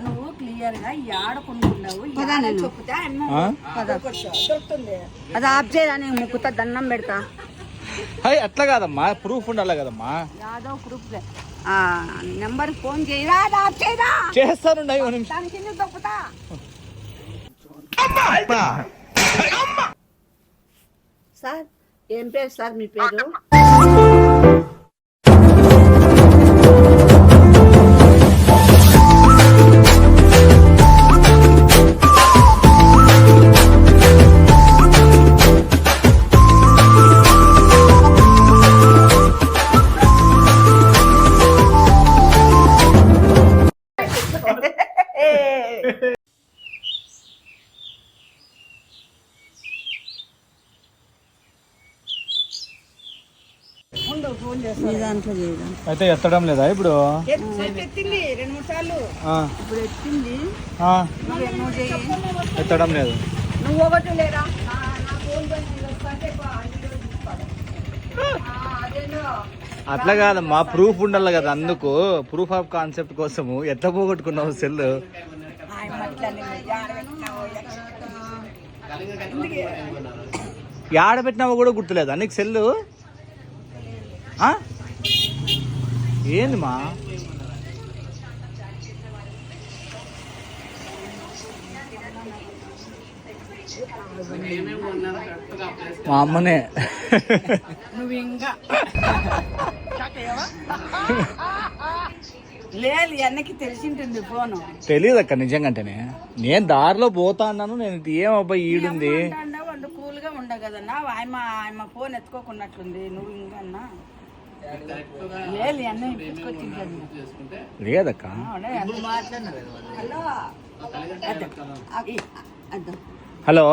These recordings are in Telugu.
నువ్వు క్లియర్ గా ఆడుకుంటున్నావు అది ఆఫ్ చేయని ముక్కుతా దండం పెడతా. అట్లా కాదమ్మా, ప్రూఫ్ ఉండాలి కదమ్మా. యాదవ్ ప్రూఫ్ నెంబర్ ఫోన్ చేయరా, ఆఫ్ చేయరా. చేస్తాను తొక్కుతా. సార్ ఏం పేరు సార్ మీ పేరు? అయితే ఎత్తడం లేదా ఇప్పుడు? ఎత్తింది 2-3 సార్లు. ఇప్పుడు ఎత్తింది, ఎత్తడం లేదు. నువ్వు ఒకటి లేరా అట్లా కాదమ్మా, ప్రూఫ్ ఉండాలి కదా. అందుకు ప్రూఫ్ ఆఫ్ కాన్సెప్ట్ కోసము ఎట్లా పోగొట్టుకున్నావు సెల్? యాడ పెట్టినావో కూడా గుర్తులేదా నీకు సెల్లు? ఏంది మా అమ్మనే నువ్వు ఇంకా లేదు, అన్నకి తెలిసింటుంది ఫోను. తెలియదు అక్క నిజంగానే. నేను దారిలో పోతా అన్నాను. నేను ఏమబ్బా ఈడుంది వాళ్ళు కూల్ గా ఉండవు కదన్నా. ఆయన ఫోన్ ఎత్తుకోకున్నట్లుంది. నువ్వు ఇంకా అన్నా లేదు, అన్న లేదక్క. హలో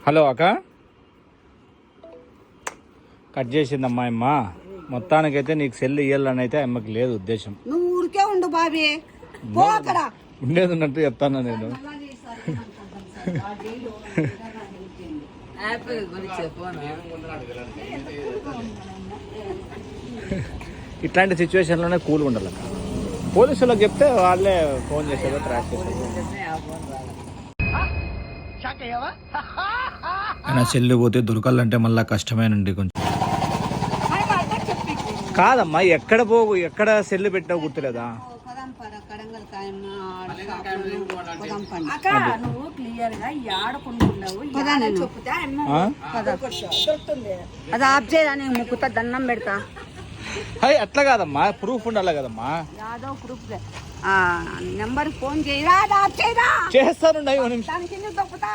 హలో అక్క, కట్ చేసిందమ్మా అమ్మ. మొత్తానికైతే నీకు సెల్ ఇయ్యాలని అయితే అమ్మకి లేదు ఉద్దేశం. నువ్వు ఊరికే ఉండు బాబీ, ఉండేది ఉన్నట్టు చెప్తాను నేను. ఇట్లాంటి సిచ్యువేషన్లోనే కూల్గా ఉండాలి. పోలీసు వాళ్ళకి చెప్తే వాళ్ళే ఫోన్ చేసేదో ట్రాక్ చేసేదో. అయినా సెల్లు పోతే దొరకాలంటే మళ్ళీ కష్టమేనండి కొంచెం. కాదమ్మా, ఎక్కడ సెల్లు పెట్టావు గుర్తులేదా? నువ్వు క్లియర్ గా ఆడుకుంటున్నావు అది ఆఫ్ చేయని ముక్కుతా దండం పెడతా. అట్లా కాదమ్మా, ప్రూఫ్ ఉండాలి కదమ్మా. యాదవ్ ప్రూఫ్ నెంబర్ ఫోన్ చేయరా, ఆఫ్ చేయరా. చేస్తాను తొక్కుతా.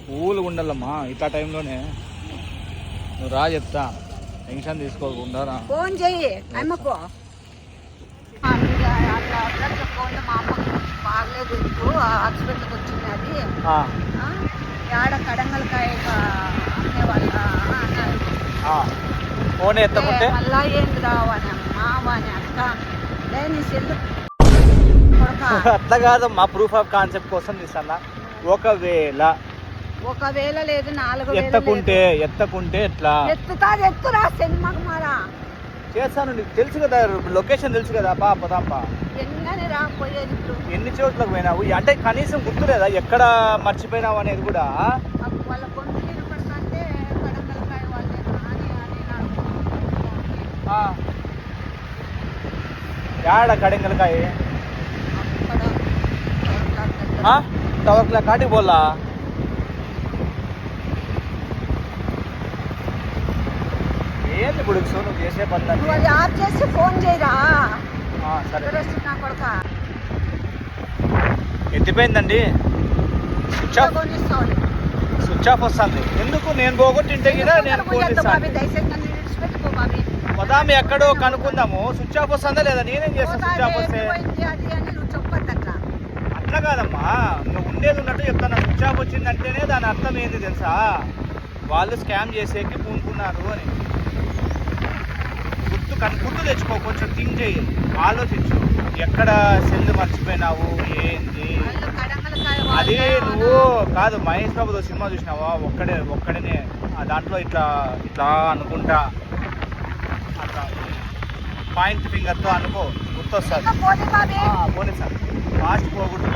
కూల్ ఉండాలమ్మా ఇట్లా టైంలోనే. నువ్వు రా చెప్తా, టెన్షన్ తీసుకోకుండా ఫోన్ చెయ్యి అమ్మకు. మా అమ్మకి బాగలేదు, హాస్పిటల్కి వచ్చింది. అది ఆడ కడంగలకాయ అమ్మేవాళ్ళ ఫోన్ ఎత్తకుంటే మళ్ళా ఏంది రావని అమ్మా వాని అక్క లేని సెల్లు. అట్లా కాదమ్మా, ప్రూఫ్ ఆఫ్ కాన్సెప్ట్ కోసం తీసన్నా. ఒకవేళ లేదు 4 ఎత్తకుంటే ఎట్లా ఎత్తురా సినిమాకు మారా చేస్తాను. నీకు తెలుసు కదా, లొకేషన్ తెలుసు కదా. పదాంపా ఎన్నని రాపోయేది. ఇప్పుడు ఎన్ని చోట్లకు పోయినావు అంటే కనీసం గుర్తులేదా ఎక్కడ మర్చిపోయినావు అనేది కూడా? వాళ్ళ కొంచెం నిలబడతాంటే కడంగలకాయ వాళ్ళే యాడ కడంగలకాయ టవర్ క్లాక్ కాటికి పోలా? ఏంది ఇప్పుడు నువ్వు చేసే పని? ఆఫ్ చేసి ఫోన్ చేయరా. సరే, నా కొడుక ఎత్తిపోయిందండి. స్విచ్ ఆఫ్ వస్తుంది. ఎందుకు? నేను పోగొట్టింటే కదా నేను పదామి ఎక్కడో కనుక్కుందాము. స్విచ్ ఆఫ్ వస్తుందా లేదా? నేనేం చేస్తాను స్విచ్ ఆఫ్ వస్తే? అట్లా కాదమ్మా, నువ్వు ఉండేది ఉన్నట్టు చెప్తాను. స్విచ్ ఆఫ్ వచ్చిందంటేనే దాని అర్థం ఏంది తెలుసా? వాళ్ళు స్కామ్ చేసేకి పూనుకున్నారు అని. గుర్తు తెచ్చుకో, కొంచెం థింక్ చేయి, ఆలోచించు. ఎక్కడ సెల్ మర్చిపోయినావు ఏంది అది? నువ్వు కాదు, మహేష్ బాబుతో సినిమా చూసినావా? ఒక్కడనే దాంట్లో ఇట్లా అనుకుంటా, అట్లా పాయింట్ ఫింగర్తో అనుకో. గుర్తు వస్తుంది. పోనీ సార్ ఫాస్ట్ పోకూడదు.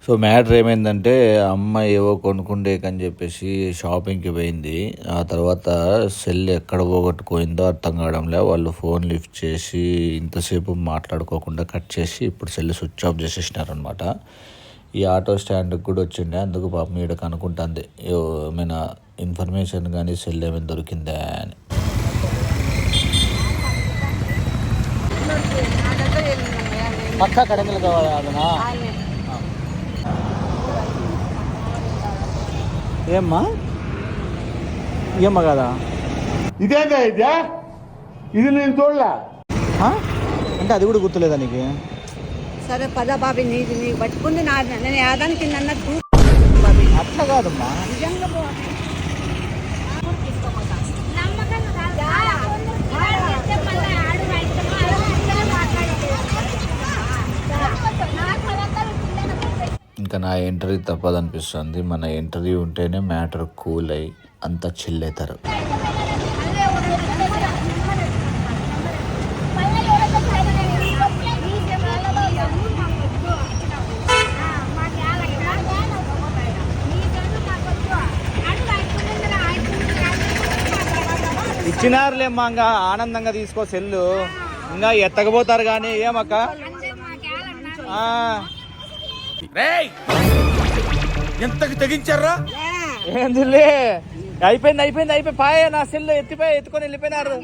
సో మ్యాటర్ ఏమైందంటే అమ్మాయి ఏవో కొనుక్కుండేకని చెప్పేసి షాపింగ్కి పోయింది. ఆ తర్వాత సెల్ ఎక్కడ పోగొట్టుకోయిందో అర్థం కావడంలే. వాళ్ళు ఫోన్ లిఫ్ట్ చేసి ఇంతసేపు మాట్లాడుకోకుండా కట్ చేసి ఇప్పుడు సెల్ స్విచ్ ఆఫ్ చేసేసినారు అనమాట. ఈ ఆటో స్టాండ్కి కూడా వచ్చిండే, అందుకు పాపం ఈడ కనుక్కుంటుంది ఏమైనా ఇన్ఫర్మేషన్ కానీ సెల్ ఏమైనా దొరికిందా అని. పక్కా కడంగలు కావాలనా? ఏమ్మా ఏమ్మా కదా ఇదేందా ఇదే? ఇది నేను చూడలే. అంటే అది కూడా గుర్తులేదా నీకు? సరే పద బాబీ, నీది నీకు పట్టుకుంది నా నేను యాదానికి అన్నట్టు అట్లా కాదమ్మా. నిజంగా ఇంకా నా ఎంట్రీ తప్పదనిపిస్తుంది. మన ఎంట్రీ ఉంటేనే మ్యాటర్ కూల్ అయ్యి అంతా చిల్ అవుతారు. ఇచ్చినారులేమ్మా, ఇంకా ఆనందంగా తీసుకో సెల్లు. ఇంకా ఎత్తకపోతారు కానీ ఏమక్క. ఎంతకు తెగించారా? ఏందిలే, అయిపోయింది పాయ. నా సెల్ ఎత్తుకొని వెళ్ళిపోయినారు.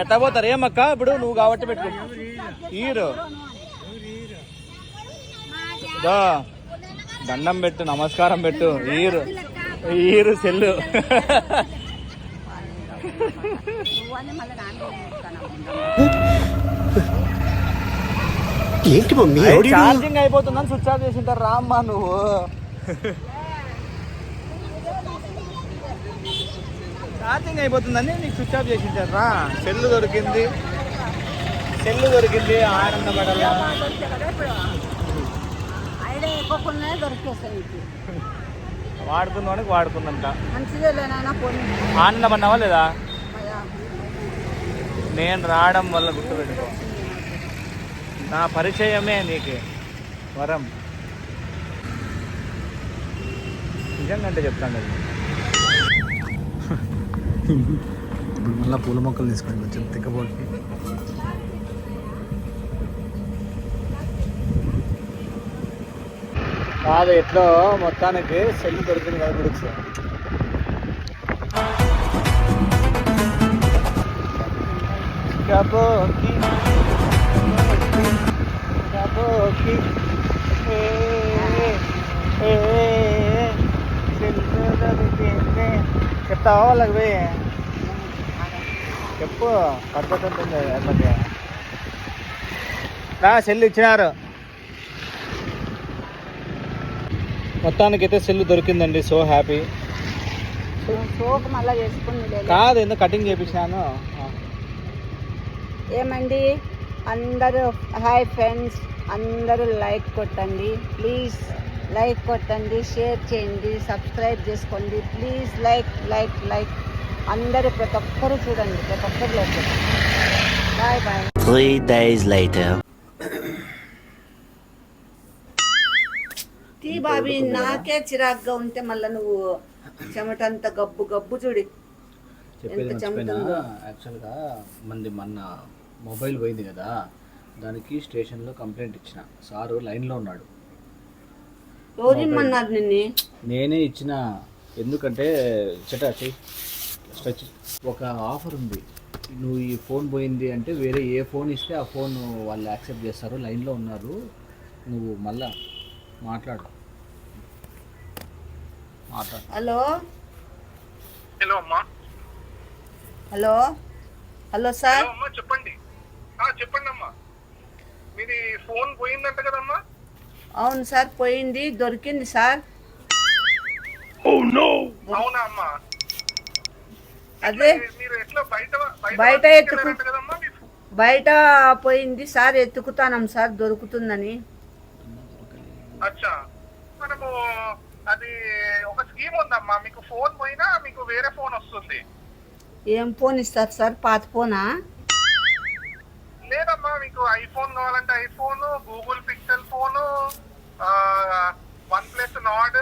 ఎత్తపోతారు ఏమక్క. ఇప్పుడు నువ్వు కాబట్టి పెట్టుకో. ఈరు దండం పెట్టు, నమస్కారం పెట్టు. ఈరు సెల్లు. ఏంటి మమ్మీ ఛార్జింగ్ అయిపోతుందని స్విచ్ ఆఫ్ చేసింటారు. రామ్మా నువ్వు. ఛార్జింగ్ అయిపోతుందని నీకు స్విచ్ ఆఫ్ చేసింటారు. రా, సెల్లు దొరికింది. ఆనందపడాలి. వాడుకున్నానికి వాడుకుందంట. ఆనందపడినావా లేదా? నేను రావడం వల్ల గుర్తుపెట్టుకో, నా పరిచయమే నీకు వరం. నిజంగా అంటే చెప్తాను కదా. ఇప్పుడు మళ్ళీ పూల మొక్కలు తీసుకొని కొంచెం తిక్కబోకి. కాదు, ఎట్లో మొత్తానికి సెల్ దొరికింది కదా గుడికి. చెప్తావా వాళ్ళకి పోయి? చెప్పు, పద్ధతి ఉంటుంది. నా సెల్ ఇచ్చినారు. మొత్తానికైతే సెల్ దొరికిందండి. So happy. సోకు మళ్ళీ చేసుకుని కాదు, ఎందుకు కటింగ్ చేపించాను. ఏమండి అందరూ హాయ్ ఫ్రెండ్స్, అందరూ లైక్ కొట్టండి ప్లీజ్. లైక్ కొట్టండి, షేర్ చేయండి, సబ్స్క్రైబ్ చేసుకోండి ప్లీజ్. లైక్ అందరూ ప్రతి ఒక్కరు చూడండి, ప్రతి ఒక్కరు లైక్ కొట్టండి. బాయ్. 3 days later. టీ బాబీ, నాకే చిరాగ్గా ఉంటే మళ్ళీ నువ్వు చెమటంత గబ్బు చూడి ఎంత చెమటందో. యాక్చువల్గా మొన్న మొబైల్ పోయింది కదా, దానికి స్టేషన్లో కంప్లైంట్ ఇచ్చిన. సారు లైన్లో ఉన్నాడు. ఎవరు ఇమ్మన్నారు నిన్ను? నేనే ఇచ్చిన. ఎందుకంటే స్ట్రెచ్ ఒక ఆఫర్ ఉంది. నువ్వు ఈ ఫోన్ పోయింది అంటే వేరే ఏ ఫోన్ ఇస్తే ఆ ఫోన్ వాళ్ళు యాక్సెప్ట్ చేస్తారు. లైన్లో ఉన్నారు, నువ్వు మళ్ళా మాట్లాడు. హలో అమ్మా. Hello sir. అమ్మా చెప్పండి. చెప్పండి అమ్మా. మీది ఫోన్ పోయిందంట కదమ్మా? అవును సార్, పోయింది. దొరికింది సార్. అవునా అమ్మా? అదే మీరు ఎట్లా బయట పోయింది సార్, ఎత్తుకుతానం సార్ దొరుకుతుందని. అచ్చా, మనము అది ఒక స్కీమ్ ఉందమ్మా, మీకు ఫోన్ పోయినా మీకు వేరే ఫోన్ వస్తుంది. ఏం ఫోన్ ఇస్తారు సార్? పాత ఫోనా? లేదమ్మా, మీకు ఐఫోన్ కావాలంటే iPhone, Google Pixel phone, OnePlus Nord.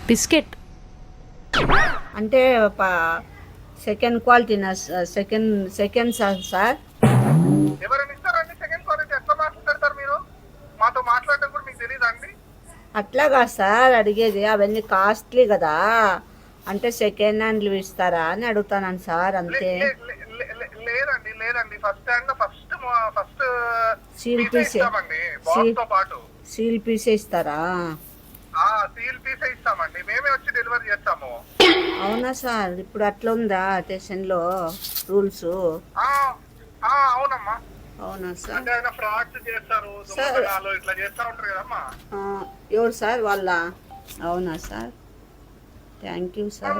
Biscuit అంటే సెకండ్ క్వాలిటీనా? Second sir? ఎవరైనా ఇస్తారండి సెకండ్ క్వాలిటీ? ఎట్లా మాట్లాడతారు మీరు? మాతో మాట్లాడడం కూడా మీకు తెలియదా అండి? అట్లాగా సార్ అడిగేది, అవన్నీ కాస్ట్లీ కదా, అంటే సెకండ్ హ్యాండ్లు ఇస్తారా అని అడుగుతాను సార్, అంతే. లేదండి, ఫస్ట్ హ్యాండ్ ఫస్ట్ సీల్ పీసే ఇస్తామండి, బాక్స్ తో పాటు. సీల్ పీసే ఇస్తారా? సీల్ పీసే ఇస్తామండి, మేమే వచ్చి డెలివరీ చేస్తాము. అవునా సార్? ఇప్పుడు అట్లా ఉందా స్టేషన్లో రూల్స్? అవునమ్మా. అవునా సార్? అంటే ఆయన ఫ్రాడ్స్ చేస్తారు, దొంగతనాలు ఇట్లా చేస్తా ఉంటారు కదమ్మా. ఎవరు సార్ వాళ్ళ? అవునా సార్? Thank you sir.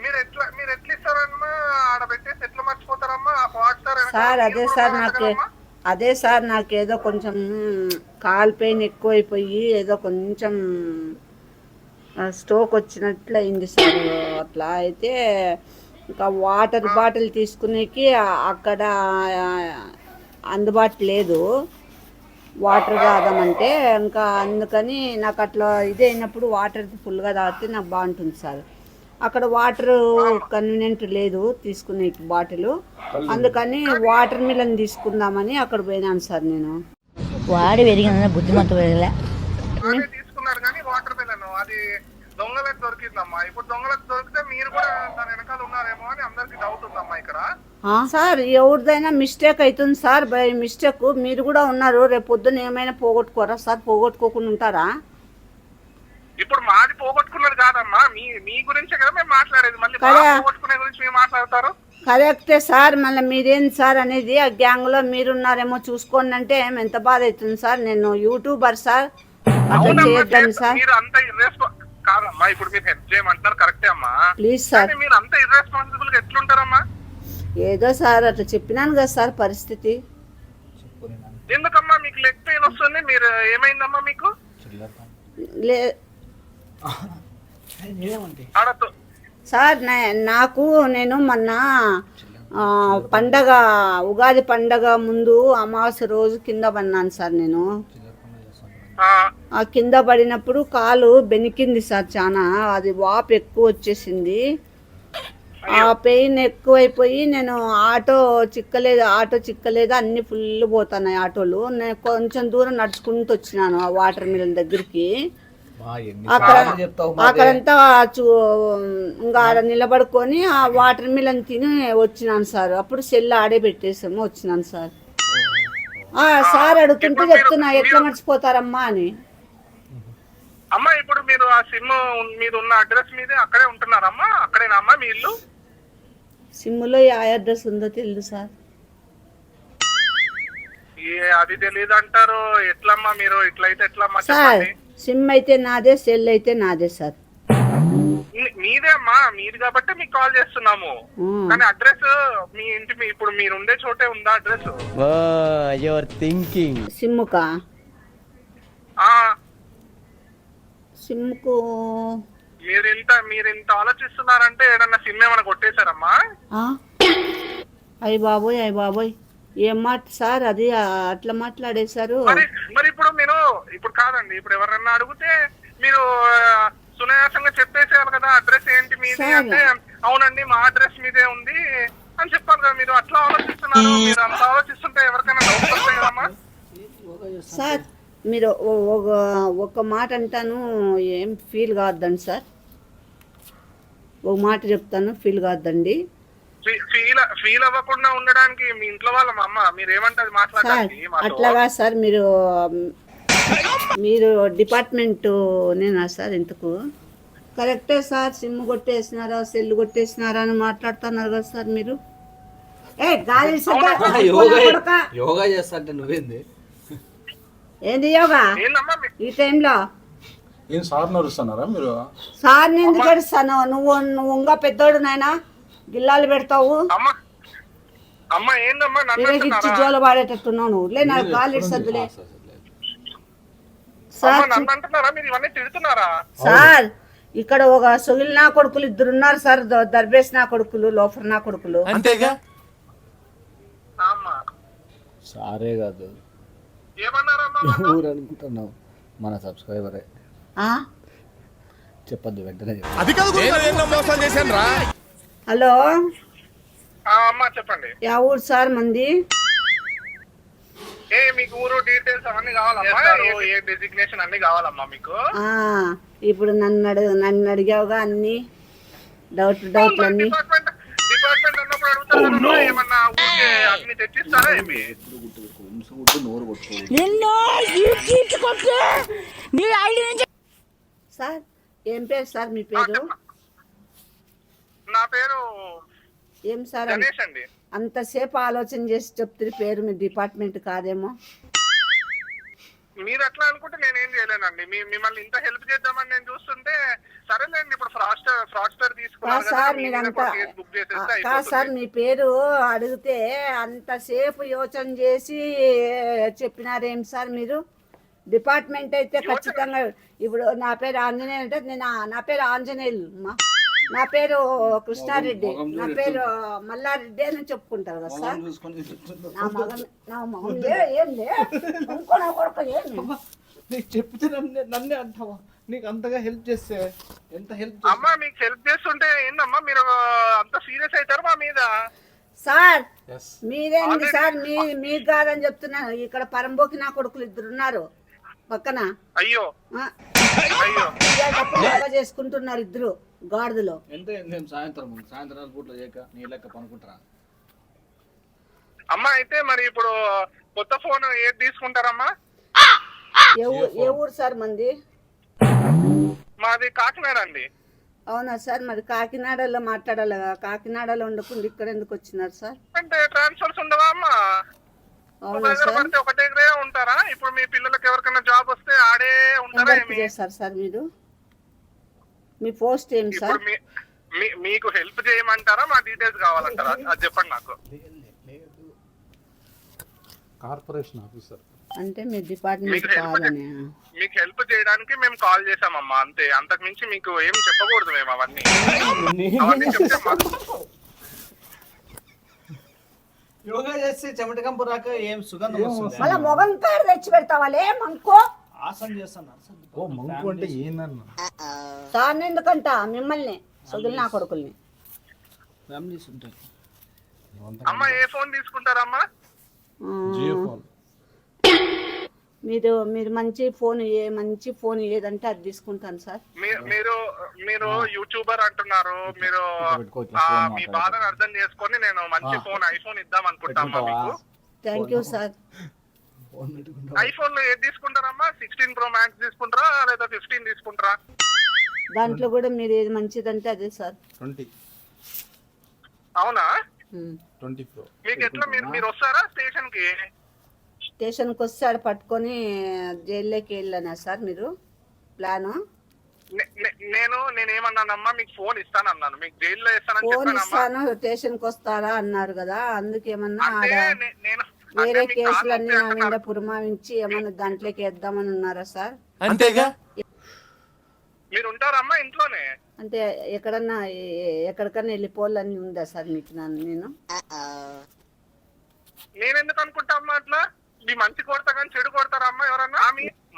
మీరు ఎట్లా ఇస్తారమ్మా? ఆడ పెట్టేసి ఎట్లా మర్చిపోతారమ్మా ఆ ఫ్రాడ్ సార్? అదే సార్ నాకేదో కొంచెం కాల్ పెయిన్ ఎక్కువైపోయి ఏదో కొంచెం స్ట్రోక్ వచ్చినట్లు అయింది సార్. అట్లా అయితే ఇంకా వాటర్ బాటిల్ తీసుకునేకి అక్కడ అందుబాటు లేదు, వాటర్ తాగమంటే. ఇంకా అందుకని నాకు అట్లా ఇది అయినప్పుడు వాటర్ ఫుల్గా తాగితే నాకు బాగుంటుంది సార్. అక్కడ వాటర్ కన్వీనియంట్ లేదు తీసుకునే బాటిల్, అందుకని వాటర్ మిలన్ తీసుకుందామని అక్కడ పోయినాను సార్. నేను వాడి పెరిగిన బుద్ధిమంత పెరగలే తీసుకున్నారు కానీ వాటర్ మిలన్ అది దొంగలకు దొరికిందమ్మా. ఇప్పుడు దొంగలకు దొరికితే మీరు కూడా దాని వెనకాల ఉన్నారేమో అని అందరికి డౌట్ ఉందమ్మా ఇక్కడ. సార్ ఎవరిదైనా మిస్టేక్ అవుతుంది సార్, బై మిస్టేక్. మీరు కూడా ఉన్నారు, రేపు పొద్దున్న ఏమైనా పోగొట్టుకోరా సార్? పోగొట్టుకోకుండా ఉంటారా? ఇప్పుడు మాది పోగొట్టుకున్నది కాదమ్మా, మీ గురించే కదా మేము మాట్లాడేది. మళ్ళీ పోగొట్టుకునే గురించి మీరు మాట్లాడతారు? కరెక్టే సార్. మళ్ళీ మీరేంటి సార్ అనేది, ఆ గ్యాంగ్లో మీరున్నారేమో చూసుకోండి అంటే ఎంత బాధ అవుతుంది సార్. నేను యూట్యూబర్ సార్, అట్లా చేయొద్దండి సార్. మీరు అంత కాదమ్మా, ఇప్పుడు మీరు హెల్ప్ చేయమంటారు కరెక్టే అమ్మా, ప్లీజ్ సార్. మీరు అంత ఇర్రెస్పాన్సిబుల్ గా ఎట్లుంటారమ్మా? ఏదో సార్ అట్లా చెప్పినాను కదా సార్ పరిస్థితి. ఎందుకమ్మా మీకు లెగ్ పెయిన్ వస్తుంది? మీరు ఏమైందమ్మా మీకు? లే సార్ నాకు నేను మొన్న పండగ ఉగాది పండగ ముందు అమావాస్య రోజు కింద పడినాను సార్. నేను ఆ కింద పడినప్పుడు కాలు బెనికింది సార్ చాలా, అది వాపు ఎక్కువ వచ్చేసింది. ఆ పెయిన్ ఎక్కువైపోయి నేను ఆటో చిక్కలేదు, అన్ని ఫుల్ పోతున్నాయి ఆటోలు. నేను కొంచెం దూరం నడుచుకుంటూ వచ్చినాను ఆ వాటర్ మిలన్ దగ్గరికి. అక్కడంతా ఇంకా ఆడ నిలబడుకొని ఆ వాటర్ మిలన్ తిని వచ్చినాను సార్. అప్పుడు సెల్ ఆడే పెట్టేసాము వచ్చినాను సార్. సార్ అడుగుతుంటే చెప్తున్నా ఎట్లా మర్చిపోతారమ్మా అని. అమ్మా ఇప్పుడు మీరు ఆ సిమ్ మీద ఉన్న అడ్రస్ మీదే అక్కడే ఉంటున్నారమ్మా? అక్కడేనమ్మా మీ ఇల్లు? సిమ్లో ఏ అడ్రస్ ఉందో తెలియదు సార్. అది తెలియదు అంటారు, ఎట్లమ్మా మీరు ఇట్లయితే ఎట్లమ్మా సార్? సిమ్ అయితే నాదే, సెల్ అయితే నాదే సార్. మీదే అమ్మా, మీది కాబట్టి మీకు కాల్ చేస్తున్నాము. కానీ అడ్రస్ మీ ఇంటి ఇప్పుడు మీరు ఉండే చోటే ఉందా అడ్రస్? Your thinking. సిమ్ముకా? సిమ్కు మీరు ఇంత ఆలోచిస్తున్నారంటే ఏదన్నా సిమ్ ఏమైనా కొట్టేశారమ్మా? అయ్య బాబోయ్ ఏం మాట సార్ అది, అట్లా మాట్లాడేశారు. మరి ఇప్పుడు కాదండి, ఇప్పుడు ఎవరన్నా అడిగితే మీరు సునాయాసంగా చెప్పేసేయాలి కదా అడ్రస్ ఏంటి మీది అంటే, అవునండి మా అడ్రస్ మీదే ఉంది అని చెప్పాలి కదా. మీరు అట్లా ఆలోచిస్తున్నారు, మీరు అంత ఆలోచిస్తుంటే ఎవరికైనా డౌట్ వస్తాయి కదమ్మా సార్. మీరు ఒక మాట అంటాను, ఏం ఫీల్ కావద్దండి సార్. ఒక మాట చెప్తాను, ఫీల్ కావద్దండి. ఫీల్ అవ్వకుండా ఉండడానికి మీ ఇంట్లో వాళ్ళ అమ్మ మీరు ఏమంటారు మాట్లాడాలి? అట్లాగా సార్, మీరు డిపార్ట్మెంట్ నేనా సార్? ఇంతకు కరెక్టే సార్. సిమ్ కొట్టేసినారా, సెల్ కొట్టేసినారా అని మాట్లాడుతున్నారు కదా సార్ మీరు. యోగా చేస్తా నువ్వేంది? ఏంది యోగా ఈ టైంలో? ఏం సార్ నడుస్తున్నారా మీరు? సార్ ఎందుకు గడుస్తాను? నువ్వు ఇంకా పెద్దోడు నాయనా, గిల్లాలు పెడతావు, ఇచ్చి జోలు పాడేటట్టున్నావు నువ్వు. లే నాకు కాలు సద్దులే సార్ నన్ను అంటున్నారా మీరు ఇవన్నీ తిడుతున్నారా? సార్ ఇక్కడ ఒక సొగిల్ నా కొడుకులు ఇద్దరు ఉన్నారు సార్, దర్బేస్ నా కొడుకులు, లోఫర్ నా కొడుకులు. అంతేగా. అమ్మా సారే కాదు, ఏమన్నారమ్మా? ఊరు అనుకుంటున్నావు, మన సబ్స్క్రైబరే. ఆ? చెప్పద్దు వెంటనే. హలో, అమ్మా చెప్పండి. యా ఊరు సార్ మంది? మీకు ఊరు డీటెయిల్స్ అవన్నీ కావాలమ్మా, ఏ డెసిగ్నేషన్ అన్ని కావాలమ్మా మీకు? ఇప్పుడు నన్ను అడిగావుగా అన్ని డౌట్లు అన్ని. డిపార్ట్మెంట్ అన్నప్పుడు అడుగుతారు, ఏమన్నా ఊరికే అన్ని తెచ్చిస్తారా ఏమి? సార్ ఏం పేరు సార్ మీ పేరు? నా పేరు ఏం సార్ గణేష్ అండి. అంతసేపు ఆలోచన చేసి చెప్తే పేరు మీ డిపార్ట్మెంట్ కాదేమో. మీరు అట్లా అనుకుంటే నేనేం చేయలేనండి. మిమ్మల్ని ఇంత హెల్ప్ చేద్దామని నేను చూస్తుంటే సరేలేండి, ఇప్పుడు ఫ్రాడ్స్టర్ తీసుకున్నారు కదా, సార్ మీరే మీరంతా కేసు బుక్ చేసేస్తే కాదు సార్, అయిపోతుంది. మీ పేరు అడిగితే అంతసేపు యోచన చేసి చెప్పినారేం సార్ మీరు? డిపార్ట్మెంట్ అయితే ఖచ్చితంగా. ఇప్పుడు నా పేరు ఆంజనేయులు అంటే నా పేరు ఆంజనేయులు అమ్మా, నా పేరు కృష్ణారెడ్డి, నా పేరు మల్లారెడ్డి అని చెప్పుకుంటారు కదా సార్. నా మగం ఏంది ఇంకో నా కొడుకు ఏంది? నీకు చెప్తే నన్నే అంటావా? నీకు అంతగా హెల్ప్ చేస్తే ఎంత హెల్ప్? అమ్మా మీకు హెల్ప్ చేస్తుంటే ఏందమ్మా మీరు అంత సీరియస్ అవుతారు మా మీద? సార్ మీరేంది సార్, మీకు కాదని చెప్తున్నాను. ఇక్కడ పరంబోకి నా కొడుకులు ఇద్దరు ఉన్నారు పక్కన. అయ్యో ఆ, అయ్యో బాగా చేసుకుంటున్నారు ఇద్దరు గాడిదలో. ఎంత సాయంత్రం పూట్లో చేయక నీ లెక్క పనుకుంటారా? అమ్మా అయితే మరి ఇప్పుడు కొత్త ఫోన్ ఏది తీసుకుంటారమ్మా? ఏ ఊరు సార్ మంది? మాది కాకినాడ అండి. అవునా సార్, మరి కాకినాడలో మాట్లాడాలి, కాకినాడలో ఉండకుండా ఇక్కడ ఎందుకు వచ్చినారు సార్? అంటే ట్రాన్స్ఫర్స్ ఉండవా అమ్మా? అవునా సార్, పడితే ఒక దగ్గరే ఉంటారా? ఇప్పుడు మీ పిల్లలకి ఎవరికైనా జాబ్ వస్తే ఆడే ఉంటారా వర్క్ ఏమి? చేస్తారు సార్ మీరు? మీ పోస్ట్ ఏం సార్? ఇప్పుడు మీకు హెల్ప్ చేయమంటారా, మా డీటెయిల్స్ కావాలంటారా? అది చెప్పండి నాకు. కార్పొరేషన్ ఆఫీసర్ అంటే మీ డిపార్ట్మెంట్ కాదని. మీకు హెల్ప్ చేయడానికి మేము కాల్ చేసామమ్మా, అంతే. అంతకు మించి మీకు ఏం చెప్పకూడదు మేము అవన్నీ. అవన్నీ చెప్తే యోగా చేస్తే చెమట కంపు రాక ఏం సుగంధం వస్తుంది? మళ్ళా మొగం కాడ తెచ్చి పెడతావాలే మంకో? ఆసన చేస్తాను. ఓ మంకు అంటే ఏందన్న? సార్ ఎందుకంట మిమ్మల్ని సొగిలి నా కొడుకుల్ని. ఫ్యామిలీస్ ఉంటాయి. అమ్మా ఏ ఫోన్ తీసుకుంటారమ్మా? జియో ఫోన్. మీరు మంచి ఫోన్ ఏదంటే అది తీసుకుంటాను సార్. మీరు యూట్యూబర్ అంటున్నారు, మీరు మీ బాధను అర్థం చేసుకొని నేను మంచి ఫోన్ ఐఫోన్ ఇద్దాం అనుకుంటామా మీకు? Thank you sir. ఐఫోన్ లో ఏది తీసుకుంటారమ్మా? 16 Pro Max తీసుకుంటారా లేదా 15 తీసుకుంటారా? దాంట్లో కూడా మీరు ఏది మంచిదంటే అదే సార్. 20 అవునా? 24 మీకు ఎట్లా మీరు వస్తారా స్టేషన్ కి? స్టేషన్కి వస్తాడు పట్టుకొని జైల్లోకి వెళ్ళానా సార్ మీరు ప్లాను? నేనేమన్నానమ్మా, మీకు ఫోన్ ఇస్తానన్నాను, మీకు జైల్లో ఇస్తానని ఫోన్ చెప్పానమ్మా. ఇస్తాను స్టేషన్కి వస్తారా అన్నారు కదా, అందుకేమన్నా అంటే ఆడ నేను వేరే కేసులన్నీ నా మీద పురమావించి ఏమన్నా దాంట్లోకి వేద్దామని ఉన్నారా సార్? అంతేగా. మీరు ఉంటారమ్మా ఇంట్లోనే? అంటే ఎక్కడికన్నా వెళ్ళిపోవాలని ఉందా సార్ మీకు? నేను నేనెందుకు అనుకుంటా అమ్మా అట్లా? మీ మంచి కొడతా కానీ చెడు కొడతారమ్మా ఎవరన్నా?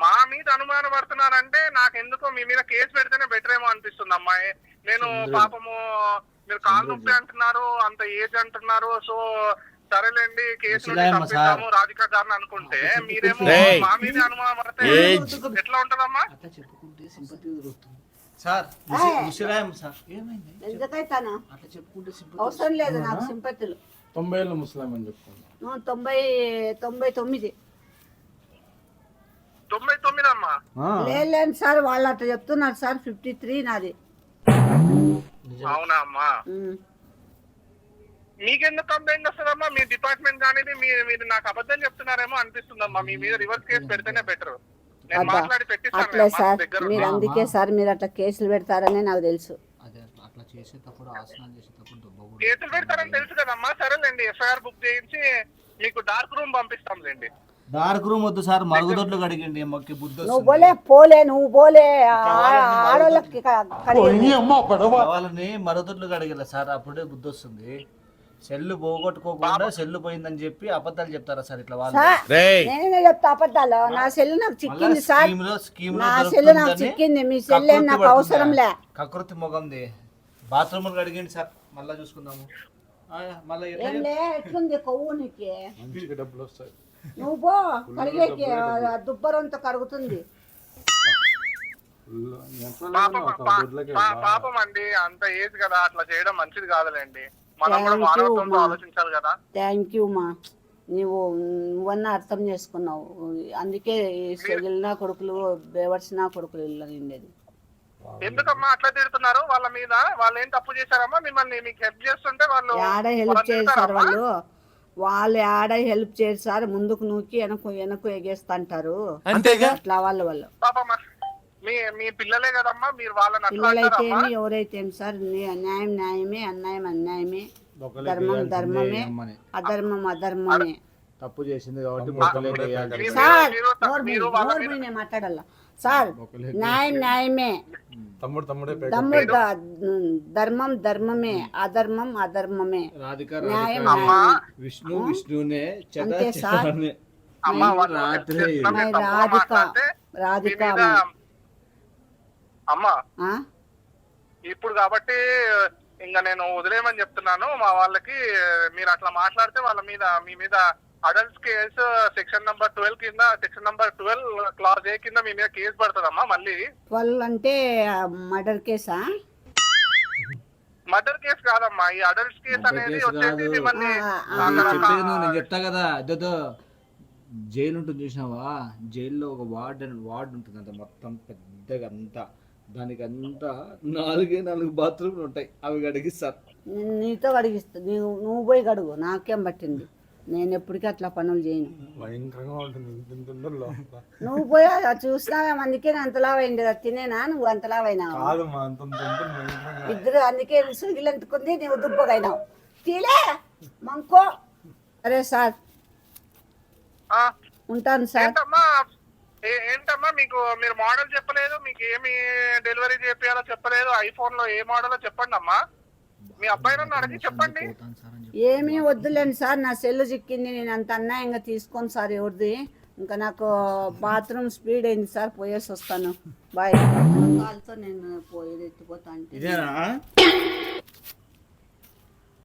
మా మీద అనుమానం పడుతున్నారంటే నాకెందుకో మీ మీద కేసు పెడితేనే బెటర్ ఏమో అనిపిస్తుంది అమ్మాయి. నేను పాపము మీరు కాలు నొప్పి అంటున్నారు, అంత ఏజ్ అంటున్నారు, సో సరేలేండి కేసు నుండి తప్పిద్దాము రాధికా గారిని అనుకుంటే మీరేమో మా మీద అనుమానం పడితే ఎట్లా ఉంటదమ్మా? సార్ ముసిరాయం సార్ ఏమైంది? ఎందుకైతాను అట్లా చెప్పుకుంటే అవసరం లేదు నాకు సింపతులు. 90 ఏళ్ళ ముస్లిం అని చెప్పుకున్నాను. 99 99 అమ్మా? లేదు సార్, వాళ్ళు అట్లా చెప్తున్నారు సార్. 53 నాది. అవునా అమ్మా? మీకెందుకు కంప్లైంట్ వస్తుందమ్మా? మీ డిపార్ట్మెంట్ కానీ మీరు నాకు అబద్ధం చెప్తున్నారేమో అనిపిస్తుందమ్మా. మీ మీద రివర్స్ కేసు పెడితేనే బెటర్. నేను మాట్లాడి అట్లే సార్, పెట్టిస్తాను. మీరు అందుకే సార్ మీరు అట్లా కేసులు పెడతారని నాకు తెలుసు. అట్లా చేసేటప్పుడు ఆసనాలు చేసేటప్పుడు కేసులు పెడతారని తెలుసు కదమ్మా. సరేలేండి ఎఫ్ఐఆర్ బుక్ చేయించి మీకు డార్క్ రూమ్ పంపిస్తాంలేండి. డార్క్ రూమ్ వద్దు సార్, మరుగుదొడ్లు కడిగండి, మాకు బుద్ధి నువ్వు పోలే నువ్వు పోలే ఆడోళ్ళకి వాళ్ళని మరుగుదొడ్లు కడిగల సార్, అప్పుడే బుద్ధి వస్తుంది. సెల్లు పోగొట్టుకోకుండా సెల్లు పోయిందని చెప్పి అబద్ధాలు చెప్తారా సార్ ఇట్లా వాళ్ళు? నేనే చెప్తా అబద్ధాలు. నా సెల్ నాకు చిక్కింది సార్, నా సెల్ నాకు చిక్కింది, మీ సెల్ ఏం నాకు అవసరం లే. కకృతి మొగంది. బాత్రూమ్ కడిగండి సార్, మళ్ళా చూసుకుందాము. మళ్ళీ ఎట్లుంది కొవ్వు నీకే? మంచిగా డబ్బులు వస్తాయి. నువ్వు పో కడిగేకి, దుబ్బరంతా కరుగుతుంది. పాపం అండి, అంత ఏజ్ కదా, అట్లా చేయడం మంచిది కాదులేండి. మనం కూడా మానవత్వంతో ఆలోచించాలి కదా. థ్యాంక్ యూ మా, నువ్వన్నా అర్థం చేసుకున్నావు. అందుకే వెళ్ళిన కొడుకులు బేవర్సిన కొడుకులు ఉండేది. ఎందుకమ్మా అట్లా తిడుతున్నారు వాళ్ళ మీద? వాళ్ళు ఏం తప్పు చేశారమ్మా? మిమ్మల్ని మీకు హెల్ప్ చేస్తుంటే వాళ్ళు ఆడ హెల్ప్ చేయరు సార్, వాళ్ళు ఆడ హెల్ప్ చేయరు సార్. ముందుకు నూకి వెనక్కు ఎగేస్తుంటారు అట్లా వాళ్ళు. పాపమ్మా మీ పిల్లలే కదమ్మా, మీరు వాళ్ళని పిల్లలైతే ఎవరైతే సార్, న్యాయం న్యాయమే, అన్యాయం అన్యాయమే, ధర్మం ధర్మమే, అధర్మం అధర్మమే. తప్పు చేసింది కాబట్టి సార్ నోరు మాట్లాడాల సార్. న్యాయం న్యాయమే, తమ్ముడే తమ్ముడు ధర్మం ధర్మమే, అధర్మం అధర్మమే, న్యాయం విష్ణు విష్ణునే అంతే సార్. రాధిక అమ్మా ఇప్పుడు కాబట్టి ఇంకా నేను వదిలేయమని చెప్తున్నాను మా వాళ్ళకి. మీరు అట్లా మాట్లాడితే వాళ్ళ మీద, మీ మీద అడల్ట్స్ కేసు సెక్షన్ నంబర్ 12 కింద, సెక్షన్ నంబర్ 12 క్లాస్ ఏ కింద మీ మీద కేసు పడుతుందమ్మా. మళ్ళీ 12 అంటే మర్డర్ కేసా? మర్డర్ కేసు కాదమ్మా, ఈ అడల్ట్స్ కేసు అనేది వచ్చేసి మిమ్మల్ని నేను చెప్తా కదా, అదో జైలు ఉంటుంది చూసినావా, జైల్లో ఒక వార్డ్ ఉంటుంది అంత మొత్తం పెద్దగా అంతా, దానికి అంతా 4 బాత్రూమ్లు ఉంటాయి, అవి కడిగిస్తారు. నీతో కడిగిస్తా, నువ్వు పోయి కడుగు, నాకేం పట్టింది. నేను ఎప్పటికీ అట్లా పనులు చేయను. నువ్వు పోయి చూసినావే, అందుకే అంతలా అయింది తినేనా? నువ్వు అంతలా అయినావు ఇద్దరు, అందుకే సుగిలు అంటుకుంది, నువ్వు దుబ్బగైనావు. తీలే మంకో. సరే సార్, ఉంటాను సార్. ఏంటమ్మా మీకు, మీరు మోడల్ చెప్పలేదు, మీకు ఏమి డెలివరీ చేయాలో చెప్పలేదు, ఐఫోన్ లో ఏ మోడలో చెప్పండి అమ్మా. మీ అబ్బాయి నన్ను అడిగి చెప్పండి. ఏమీ వద్దులేండి సార్, నా సెల్లు చిక్కింది, నేను అంత అన్యాయంగా తీసుకోను సార్ ఎవరిది. ఇంకా నాకు బాత్రూమ్ స్పీడ్ అయింది సార్, పోయేసి వస్తాను. బాయ్. కాల్తో నేను పోయేది ఎత్తిపోతా అంటే